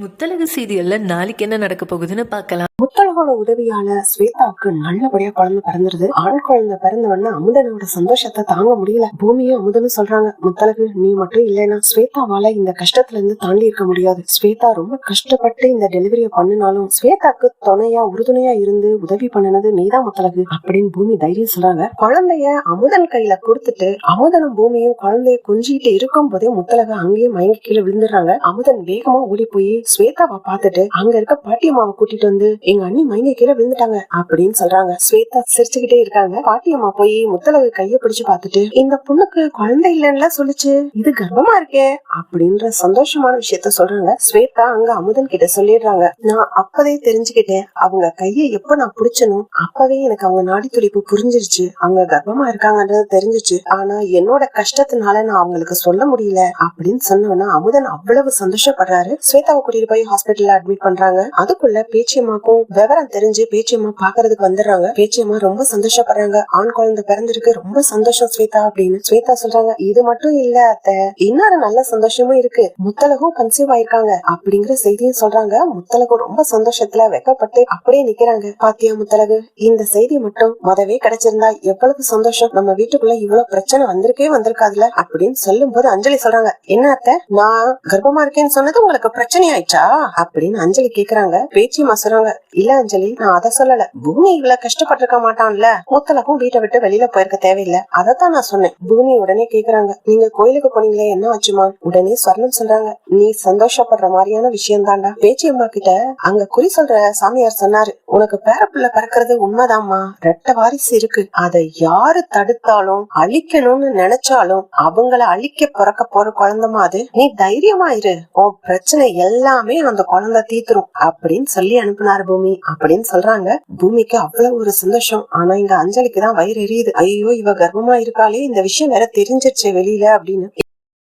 முத்தழகு சீரியல்ல நாளைக்கு என்ன நடக்க போகுதுன்னு பார்க்கலாம். முத்தழகோட உதவியால ஸ்வேதாவுக்கு நல்லபடியா குழந்தை பிறந்துருது. ஆண் குழந்தை பிறந்தவொடனே அமுதனோட சந்தோஷத்தை தாங்க முடியல. பூமியும் அமுதனும் சொல்றாங்க, முத்தழகு நீ மட்டும் இல்லைன்னா ஸ்வேதாவால இந்த கஷ்டத்துல இருந்து தாண்டி இருக்க முடியாது. ஸ்வேதா ரொம்ப கஷ்டப்பட்டு இந்த டெலிவரிய பண்ணினாலும் ஸ்வேதாக்கு துணையா உறுதுணையா இருந்து உதவி பண்ணினது நீதான் முத்தழகு அப்படின்னு பூமி தைரியம் சொல்றாங்க. குழந்தைய அமுதன் கையில கொடுத்துட்டு அமுதனும் பூமியும் குழந்தைய கொஞ்சிட்டு இருக்கும் போதே முத்தழகு அங்கேயே மயங்கி கீழே விழுந்துடுறாங்க. அமுதன் வேகமா ஓடி போய் ஸ்வேதாவை பார்த்துட்டு அங்க இருக்க பாட்டியம்மாவை கூட்டிட்டு வந்து எங்க அண்ணி மயங்க கீழே விழுந்துட்டாங்க அப்படின்னு சொல்றாங்க. ஸ்வேதா சிரிச்சுக்கிட்டே இருக்காங்க. பாட்டியம்மா போய் முத்தழகு கைய பிடிச்சு பார்த்துட்டு இந்த பொண்ணுக்கு குழந்தை இல்லைன்னு சொல்லுச்சு, இது கர்ப்பமா இருக்கே அப்படின்ற சந்தோஷமான விஷயத்த சொல்றாங்க. ஸ்வேதா அங்க அமுதன் கிட்ட சொல்லிடுறாங்க, நான் அப்பவே தெரிஞ்சுக்கிட்டேன், அவங்க கையை எப்ப நான் பிடிச்சனும் அப்பவே எனக்கு அவங்க நாடி துடிப்பு புரிஞ்சிருச்சு, அவங்க கர்ப்பமா இருக்காங்கன்றது தெரிஞ்சிச்சு. ஆனா என்னோட கஷ்டத்தினால நான் அவங்களுக்கு சொல்ல முடியல அப்படின்னு சொன்னோன்னா அமுதன் அவ்வளவு சந்தோஷப்படுறாரு. ஸ்வேதாவை கூட்டிட்டு போய் ஹாஸ்பிட்டல்ல அட்மிட் பண்றாங்க. அதுக்குள்ள பேச்சியம்மாக்கும் விவரம் தெரிஞ்சு பேச்சியம்மா பாக்குறதுக்கு வந்துடுறாங்க. பேச்சியம்மா ரொம்ப சந்தோஷப்படுறாங்க, ஆண் குழந்தை பிறந்திருக்கு, ரொம்ப சந்தோஷம் ஸ்வேதா அப்படின்னு. ஸ்வேதா சொல்றாங்க, இது மட்டும் இல்ல அத்தை, இன்னொரு நல்ல சந்தோஷமும் இருக்கு, முத்தழகும் கன்சீவ் ஆயிருக்காங்க அப்படிங்கிற செய்தியும் சொல்றாங்க. முத்தழகும் ரொம்ப சந்தோஷத்துல வெக்கப்பட்டு அப்படியே நிக்கிறாங்க. பாத்தியா முத்தழகு, இந்த செய்தி மட்டும் முதவே கிடைச்சிருந்தா எவ்வளவு சந்தோஷம், நம்ம வீட்டுக்குள்ள இவ்வளவு பிரச்சனை வந்திருக்கே வந்திருக்காதுல அப்படின்னு சொல்லும் போது அஞ்சலி சொல்றாங்க, என்ன அத்தை நான் கர்ப்பமா இருக்கேன்னு சொன்னது உங்களுக்கு பிரச்சனை ஆயிடுச்சா அப்படின்னு அஞ்சலி கேக்குறாங்க. பேச்சியம்மா சொல்றாங்க, இல்ல அஞ்சலி நான் அத சொல்லல, பூமி இவ்வளவு கஷ்டப்பட்டிருக்க மாட்டான்ல, முத்தழகும் வீட்டை விட்டு வெளியில போயிருக்க தேவையில்லை, அதத்தான் நான் சொன்னேன். பூமி உடனே கேக்குறாங்க, நீங்க கோயிலுக்கு போனீங்களே என்ன ஆச்சுமா? உடனே ஸ்வர்ணம் சொல்றாங்க, நீ சந்தோஷப்படுற மாதிரியான விஷயம் தாண்டா. பேச்சியம்மா கிட்ட அங்க குறி சொல்ற சாமியார் சொன்னாரு, உனக்கு பேரப்புள்ள பிறக்கிறது உண்மைதாம்மா, ரெட்ட வாரிசு இருக்கு, அதை யாரு தடுத்தாலும் அழிக்கணும்னு நினைச்சாலும் அவங்கள அழிக்க பிறக்க போற குழந்தைமா அது, நீ தைரியமா இரு, உன் பிரச்சனை எல்லாமே அந்த குழந்தை தீத்துரும் அப்படின்னு சொல்லி அனுப்புனாரு பூமி அப்படின்னு சொல்றாங்க. பூமிக்கு அவ்வளவு ஒரு சந்தோஷம். ஆனா இங்க அஞ்சலிக்கு தான் வயிறு எரியுது, ஐயோ இவ கர்ப்பமா இருக்காளே, இந்த விஷயம் வேற தெரிஞ்சிருச்சு வெளியில அப்படின்னு.